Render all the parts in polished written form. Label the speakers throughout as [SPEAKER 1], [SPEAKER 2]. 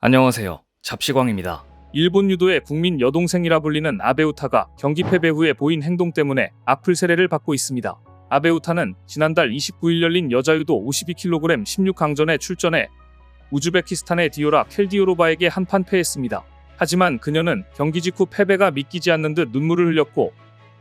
[SPEAKER 1] 안녕하세요. 잡시광입니다. 일본 유도의 국민 여동생이라 불리는 아베우타가 경기 패배 후에 보인 행동 때문에 악플 세례를 받고 있습니다. 아베우타는 지난달 29일 열린 여자유도 52kg 16강전에 출전해 우즈베키스탄의 디오라 켈디오로바에게 한판 패했습니다. 하지만 그녀는 경기 직후 패배가 믿기지 않는 듯 눈물을 흘렸고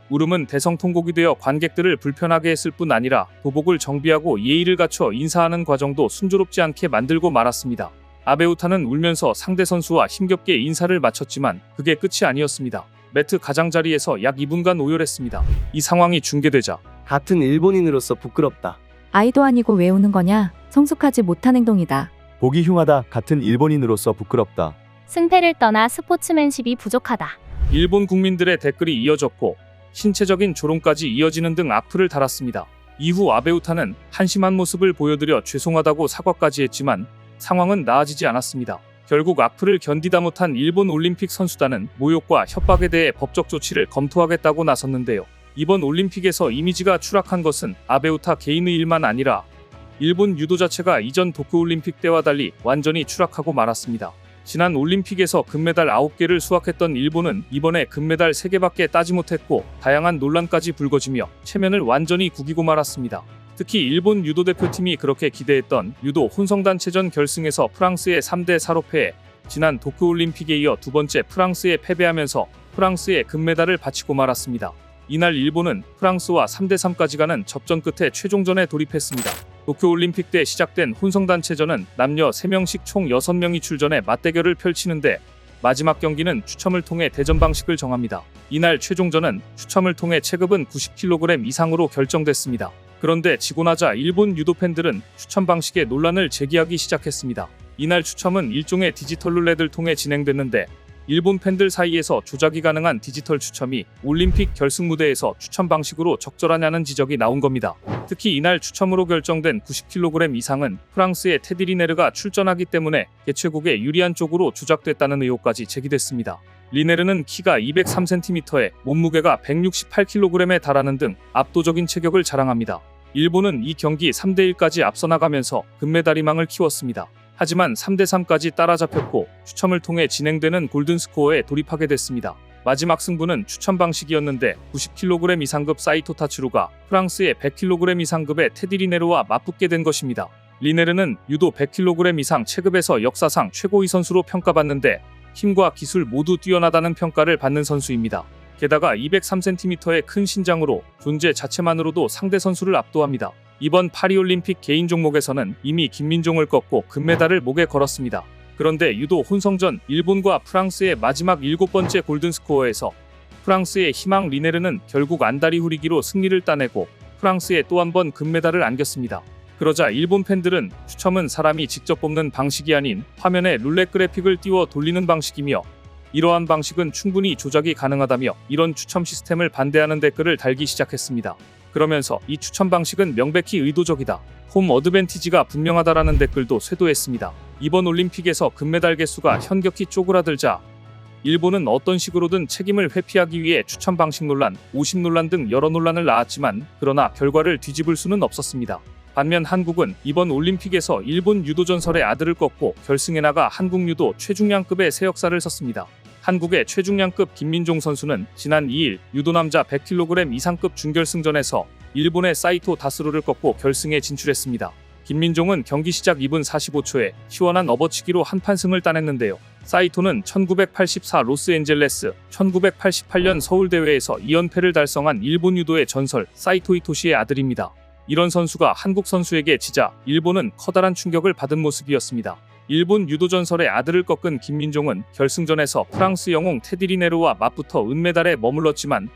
[SPEAKER 1] 울음은 대성통곡이 되어 관객들을 불편하게 했을 뿐 아니라 도복을 정비하고 예의를 갖춰 인사하는 과정도 순조롭지 않게 만들고 말았습니다. 아베우타는 울면서 상대 선수와 힘겹게 인사를 마쳤지만 그게 끝이 아니었습니다. 매트 가장자리에서 약 2분간 오열했습니다. 이 상황이 중계되자
[SPEAKER 2] 같은 일본인으로서 부끄럽다.
[SPEAKER 3] 아이도 아니고 왜 우는 거냐? 성숙하지 못한 행동이다.
[SPEAKER 4] 보기 흉하다. 같은 일본인으로서 부끄럽다.
[SPEAKER 5] 승패를 떠나 스포츠맨십이 부족하다.
[SPEAKER 1] 일본 국민들의 댓글이 이어졌고 신체적인 조롱까지 이어지는 등 악플을 달았습니다. 이후 아베우타는 한심한 모습을 보여드려 죄송하다고 사과까지 했지만 상황은 나아지지 않았습니다. 결국 악플을 견디다 못한 일본 올림픽 선수단은 모욕과 협박에 대해 법적 조치를 검토하겠다고 나섰는데요. 이번 올림픽에서 이미지가 추락한 것은 아베우타 개인의 일만 아니라 일본 유도 자체가 이전 도쿄올림픽 때와 달리 완전히 추락하고 말았습니다. 지난 올림픽에서 금메달 9개를 수확했던 일본은 이번에 금메달 3개밖에 따지 못했고 다양한 논란까지 불거지며 체면을 완전히 구기고 말았습니다. 특히 일본 유도 대표팀이 그렇게 기대했던 유도 혼성단체전 결승에서 프랑스의 3대4로 패해 지난 도쿄올림픽에 이어 두 번째 프랑스에 패배하면서 프랑스의 금메달을 바치고 말았습니다. 이날 일본은 프랑스와 3대3까지 가는 접전 끝에 최종전에 돌입했습니다. 도쿄올림픽 때 시작된 혼성단체전은 남녀 3명씩 총 6명이 출전해 맞대결을 펼치는데 마지막 경기는 추첨을 통해 대전 방식을 정합니다. 이날 최종전은 추첨을 통해 체급은 90kg 이상으로 결정됐습니다. 그런데 지고 나자 일본 유도 팬들은 추첨 방식에 논란을 제기하기 시작했습니다. 이날 추첨은 일종의 디지털 룰렛을 통해 진행됐는데 일본 팬들 사이에서 조작이 가능한 디지털 추첨이 올림픽 결승 무대에서 추첨 방식으로 적절하냐는 지적이 나온 겁니다. 특히 이날 추첨으로 결정된 90kg 이상은 프랑스의 테디 리네르가 출전하기 때문에 개최국에 유리한 쪽으로 조작됐다는 의혹까지 제기됐습니다. 리네르는 키가 203cm에 몸무게가 168kg에 달하는 등 압도적인 체격을 자랑합니다. 일본은 이 경기 3대1까지 앞서 나가면서 금메달 희망을 키웠습니다. 하지만 3대3까지 따라잡혔고 추첨을 통해 진행되는 골든스코어에 돌입하게 됐습니다. 마지막 승부는 추첨 방식이었는데 90kg 이상급 사이토 타츠루가 프랑스의 100kg 이상급의 테디 리네르와 맞붙게 된 것입니다. 리네르는 유도 100kg 이상 체급에서 역사상 최고의 선수로 평가받는데 힘과 기술 모두 뛰어나다는 평가를 받는 선수입니다. 게다가 203cm의 큰 신장으로 존재 자체만으로도 상대 선수를 압도합니다. 이번 파리올림픽 개인 종목에서는 이미 김민종을 꺾고 금메달을 목에 걸었습니다. 그런데 유도 혼성전 일본과 프랑스의 마지막 7번째 골든스코어에서 프랑스의 희망 리네르는 결국 안다리 후리기로 승리를 따내고 프랑스에 또 한 번 금메달을 안겼습니다. 그러자 일본 팬들은 추첨은 사람이 직접 뽑는 방식이 아닌 화면에 룰렛 그래픽을 띄워 돌리는 방식이며 이러한 방식은 충분히 조작이 가능하다며 이런 추첨 시스템을 반대하는 댓글을 달기 시작했습니다. 그러면서 이 추첨 방식은 명백히 의도적이다. 홈 어드밴티지가 분명하다라는 댓글도 쇄도했습니다. 이번 올림픽에서 금메달 개수가 현격히 쪼그라들자 일본은 어떤 식으로든 책임을 회피하기 위해 추첨 방식 논란, 50 논란 등 여러 논란을 낳았지만 그러나 결과를 뒤집을 수는 없었습니다. 반면 한국은 이번 올림픽에서 일본 유도 전설의 아들을 꺾고 결승에 나가 한국 유도 최중량급의 새 역사를 썼습니다. 한국의 최중량급 김민종 선수는 지난 2일 유도 남자 100kg 이상급 준결승전에서 일본의 사이토 다스루를 꺾고 결승에 진출했습니다. 김민종은 경기 시작 2분 45초에 시원한 업어치기로 한판승을 따냈는데요. 사이토는 1984 로스앤젤레스, 1988년 서울대회에서 2연패를 달성한 일본 유도의 전설 사이토 히토시의 아들입니다. 이런 선수가 한국 선수에게 지자 일본은 커다란 충격을 받은 모습이었습니다. 일본 유도 전설의 아들을 꺾은 김민종은 결승전에서 프랑스 영웅 테디 리네르와 맞붙어 은메달에 머물렀지만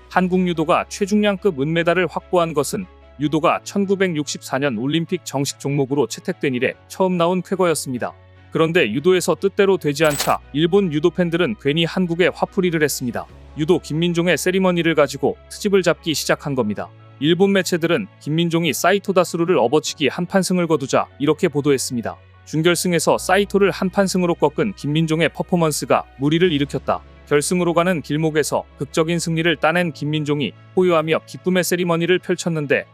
[SPEAKER 1] 한국 유도가 최중량급 은메달을 확보한 것은 유도가 1964년 올림픽 정식 종목으로 채택된 이래 처음 나온 쾌거였습니다. 그런데 유도에서 뜻대로 되지 않자 일본 유도 팬들은 괜히 한국에 화풀이를 했습니다. 유도 김민종의 세리머니를 가지고 트집을 잡기 시작한 겁니다. 일본 매체들은 김민종이 사이토 다스루를 업어치기 한판승을 거두자 이렇게 보도했습니다. 준결승에서 사이토를 한판승으로 꺾은 김민종의 퍼포먼스가 무리를 일으켰다. 결승으로 가는 길목에서 극적인 승리를 따낸 김민종이 포효하며 기쁨의 세리머니를 펼쳤는데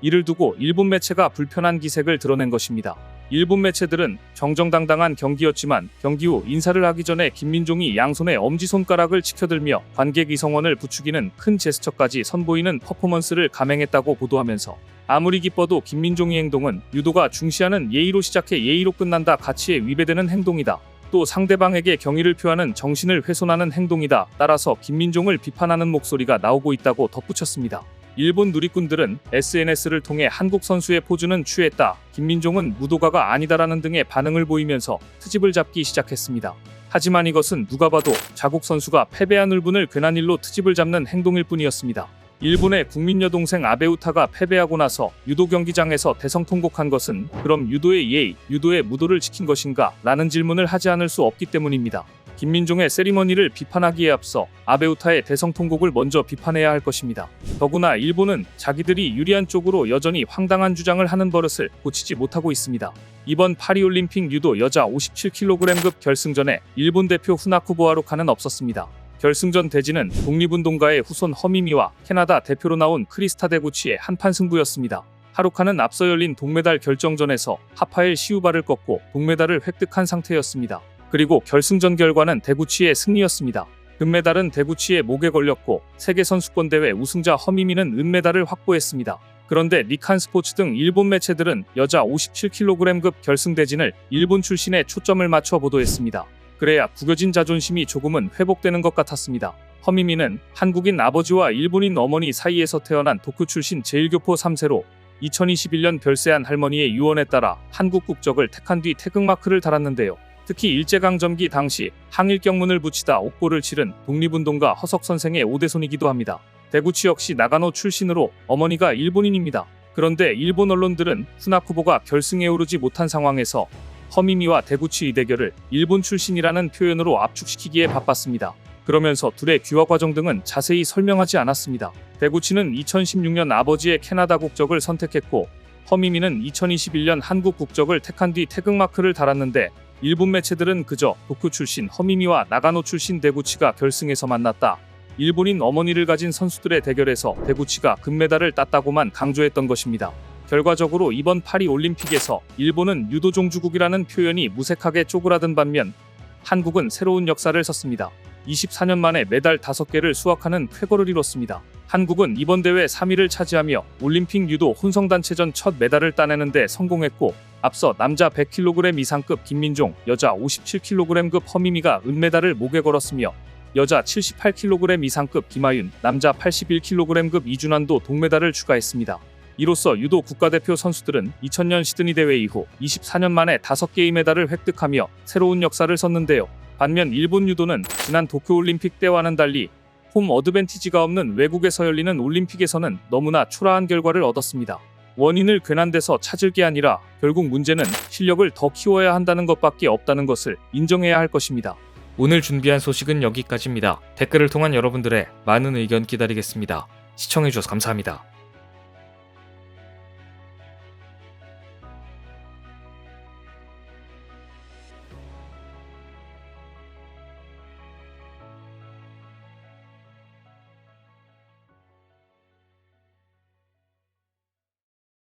[SPEAKER 1] 이를 두고 일본 매체가 불편한 기색을 드러낸 것입니다. 일본 매체들은 정정당당한 경기였지만 경기 후 인사를 하기 전에 김민종이 양손에 엄지손가락을 치켜들며 관객 이성원을 부추기는 큰 제스처까지 선보이는 퍼포먼스를 감행했다고 보도하면서 아무리 기뻐도 김민종의 행동은 유도가 중시하는 예의로 시작해 예의로 끝난다 가치에 위배되는 행동이다. 또 상대방에게 경의를 표하는 정신을 훼손하는 행동이다. 따라서 김민종을 비판하는 목소리가 나오고 있다고 덧붙였습니다. 일본 누리꾼들은 SNS를 통해 한국 선수의 포즈는 취했다. 김민종은 무도가가 아니다라는 등의 반응을 보이면서 트집을 잡기 시작했습니다. 하지만 이것은 누가 봐도 자국 선수가 패배한 울분을 괜한 일로 트집을 잡는 행동일 뿐이었습니다. 일본의 국민 여동생 아베우타가 패배하고 나서 유도 경기장에서 대성통곡한 것은 그럼 유도의 예의, 유도의 무도를 지킨 것인가? 라는 질문을 하지 않을 수 없기 때문입니다. 김민종의 세리머니를 비판하기에 앞서 아베우타의 대성통곡을 먼저 비판해야 할 것입니다. 더구나 일본은 자기들이 유리한 쪽으로 여전히 황당한 주장을 하는 버릇을 고치지 못하고 있습니다. 이번 파리올림픽 유도 여자 57kg급 결승전에 일본 대표 후나쿠보 하루카는 없었습니다. 결승전 대진은 독립운동가의 후손 허미미와 캐나다 대표로 나온 크리스타 데구치의 한판 승부였습니다. 하루카는 앞서 열린 동메달 결정전에서 하파엘 시우바를 꺾고 동메달을 획득한 상태였습니다. 그리고 결승전 결과는 데구치의 승리였습니다. 금메달은 데구치의 목에 걸렸고 세계선수권대회 우승자 허미미는 은메달을 확보했습니다. 그런데 니칸 스포츠 등 일본 매체들은 여자 57kg급 결승 대진을 일본 출신에 초점을 맞춰 보도했습니다. 그래야 구겨진 자존심이 조금은 회복되는 것 같았습니다. 허미미는 한국인 아버지와 일본인 어머니 사이에서 태어난 도쿄 출신 제1교포 3세로 2021년 별세한 할머니의 유언에 따라 한국 국적을 택한 뒤 태극마크를 달았는데요. 특히 일제강점기 당시 항일경문을 붙이다 옥보를 치른 독립운동가 허석 선생의 오대손이기도 합니다. 데구치 역시 나가노 출신으로 어머니가 일본인입니다. 그런데 일본 언론들은 후나쿠보가 결승에 오르지 못한 상황에서 허미미와 데구치 이 대결을 일본 출신이라는 표현으로 압축시키기에 바빴습니다. 그러면서 둘의 귀화 과정 등은 자세히 설명하지 않았습니다. 데구치는 2016년 아버지의 캐나다 국적을 선택했고 허미미는 2021년 한국 국적을 택한 뒤 태극마크를 달았는데 일본 매체들은 그저 도쿄 출신 허미미와 나가노 출신 데구치가 결승에서 만났다. 일본인 어머니를 가진 선수들의 대결에서 데구치가 금메달을 땄다고만 강조했던 것입니다. 결과적으로 이번 파리 올림픽에서 일본은 유도 종주국이라는 표현이 무색하게 쪼그라든 반면 한국은 새로운 역사를 썼습니다. 24년 만에 메달 5개를 수확하는 쾌거를 이뤘습니다. 한국은 이번 대회 3위를 차지하며 올림픽 유도 혼성단체전 첫 메달을 따내는 데 성공했고 앞서 남자 100kg 이상급 김민종, 여자 57kg급 허미미가 은메달을 목에 걸었으며 여자 78kg 이상급 김하윤, 남자 81kg급 이준환도 동메달을 추가했습니다. 이로써 유도 국가대표 선수들은 2000년 시드니 대회 이후 24년 만에 5개의 메달을 획득하며 새로운 역사를 썼는데요. 반면 일본 유도는 지난 도쿄올림픽 때와는 달리 홈 어드밴티지가 없는 외국에서 열리는 올림픽에서는 너무나 초라한 결과를 얻었습니다. 원인을 괜한 데서 찾을 게 아니라 결국 문제는 실력을 더 키워야 한다는 것밖에 없다는 것을 인정해야 할 것입니다.
[SPEAKER 6] 오늘 준비한 소식은 여기까지입니다. 댓글을 통한 여러분들의 많은 의견 기다리겠습니다. 시청해주셔서 감사합니다.